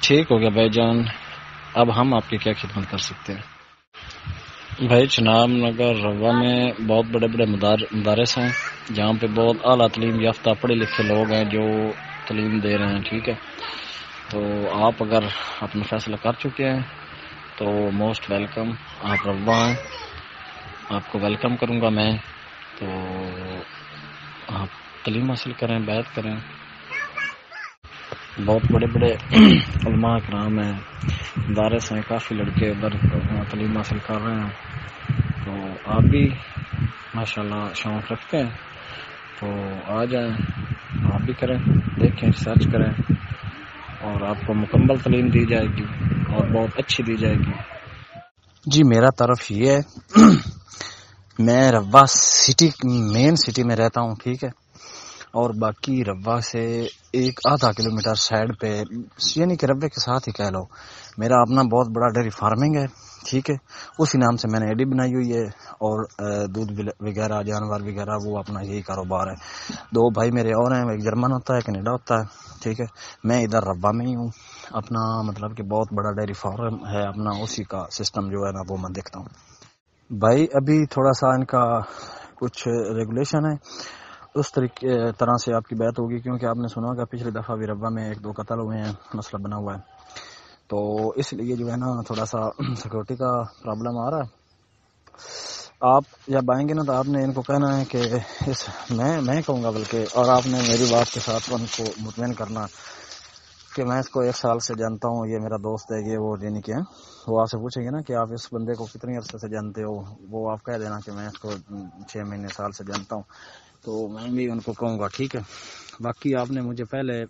ٹھیک ہو گیا بھائی جان، اب ہم آپ کی کیا خدمت کر سکتے ہیں؟ بھائی چناب نگر روا میں بہت بڑے بڑے مدارس ہیں جہاں پہ بہت اعلیٰ تعلیم یافتہ پڑھے لکھے لوگ ہیں جو تعلیم دے رہے ہیں، ٹھیک ہے؟ تو آپ اگر اپنا فیصلہ کر چکے ہیں تو موسٹ ویلکم، آپ روا ہیں، آپ کو ویلکم کروں گا میں، تو آپ تعلیم حاصل کریں، بیعت کریں۔ بہت بڑے بڑے علماء کرام ہیں، مدارس ہیں، کافی لڑکے ادھر تعلیم حاصل کر رہے ہیں، تو آپ بھی ماشاءاللہ شوق رکھتے ہیں تو آ جائیں، آپ بھی کریں، دیکھیں، ریسرچ کریں، اور آپ کو مکمل تعلیم دی جائے گی اور بہت اچھی دی جائے گی۔ جی میرا طرف یہ ہے، میں روا سٹی، مین سٹی میں رہتا ہوں، ٹھیک ہے؟ اور باقی روا سے ایک آدھا کلومیٹر سائڈ پہ، یعنی کہ ربے کے ساتھ ہی کہہ لو، میرا اپنا بہت بڑا ڈیری فارمنگ ہے، ٹھیک ہے؟ اسی نام سے میں نے ایڈی بنائی ہوئی ہے، اور دودھ وغیرہ، جانور وغیرہ، وہ اپنا یہی کاروبار ہے۔ دو بھائی میرے اور ہیں، ایک جرمن ہوتا ہے، کینیڈا ہوتا ہے، ٹھیک ہے؟ میں ادھر روا میں ہی ہوں، اپنا مطلب کہ بہت بڑا ڈیری فارم ہے اپنا، اسی کا سسٹم جو ہے نا وہ میں دیکھتا ہوں۔ بھائی ابھی تھوڑا سا ان کا کچھ ریگولیشن ہے، اس طرح سے آپ کی بات ہوگی، کیونکہ آپ نے سنا ہوگا پچھلی دفعہ بھی روا میں 1-2 قتل ہوئے ہیں، مسئلہ بنا ہوا ہے، تو اس لیے جو ہے نا تھوڑا سا سیکورٹی کا پرابلم آ رہا ہے۔ آپ جب آئیں گے نا تو آپ نے ان کو کہنا ہے کہ میں کہوں گا بلکہ، اور آپ نے میری بات کے ساتھ ان کو مطمئن کرنا کہ میں اس کو 1 سال سے جانتا ہوں، یہ میرا دوست ہے، یہ وہ، یعنی کہ وہ آپ سے پوچھیں گے نا کہ آپ اس بندے کو کتنی عرصے سے جانتے ہو، وہ آپ کہہ دینا کہ میں اس کو 6 مہینے سال سے جانتا ہوں، تو میں بھی ان کو کہوں گا، ٹھیک ہے؟ باقی آپ نے مجھے پہلے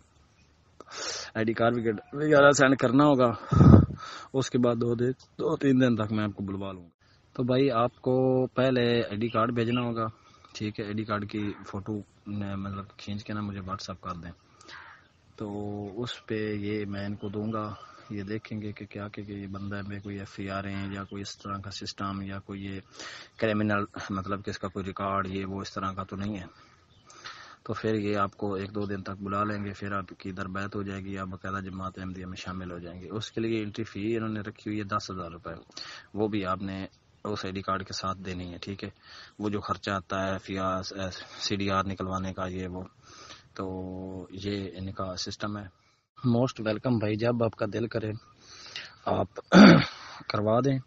آئی ڈی کارڈ وغیرہ سینڈ کرنا ہوگا، اس کے بعد 2-3 دن تک میں آپ کو بلوا لوں گا۔ تو بھائی آپ کو پہلے آئی ڈی کارڈ بھیجنا ہوگا، ٹھیک ہے؟ آئی ڈی کارڈ کی فوٹو مطلب کھینچ کے نا مجھے واٹس ایپ کر دیں، تو اس پہ یہ میں ان کو دوں گا، یہ دیکھیں گے کہ کیا کہ یہ بندہ میں کوئی FIR ہیں یا کوئی اس طرح کا سسٹم، یا کوئی یہ کرمنل مطلب کہ اس کا کوئی ریکارڈ یہ وہ اس طرح کا تو نہیں ہے، تو پھر یہ آپ کو 1-2 دن تک بلا لیں گے، پھر آپ کی دربیت ہو جائے گی، آپ باقاعدہ جماعت احمدیہ میں شامل ہو جائیں گے۔ اس کے لیے انٹری فی انہوں نے رکھی ہوئی ہے 10,000 روپے، وہ بھی آپ نے اس ID کارڈ کے ساتھ دینی ہے، ٹھیک ہے؟ وہ جو خرچہ آتا ہے CDR نکلوانے کا، یہ وہ، تو یہ ان کا سسٹم ہے۔ موسٹ ویلکم بھائی، جب آپ کا دل کرے آپ کروا دیں،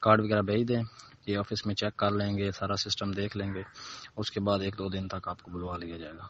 کارڈ وغیرہ بھیج دیں، یہ آفس میں چیک کر لیں گے، سارا سسٹم دیکھ لیں گے، اس کے بعد 1-2 دن تک آپ کو بلوا لیا جائے گا۔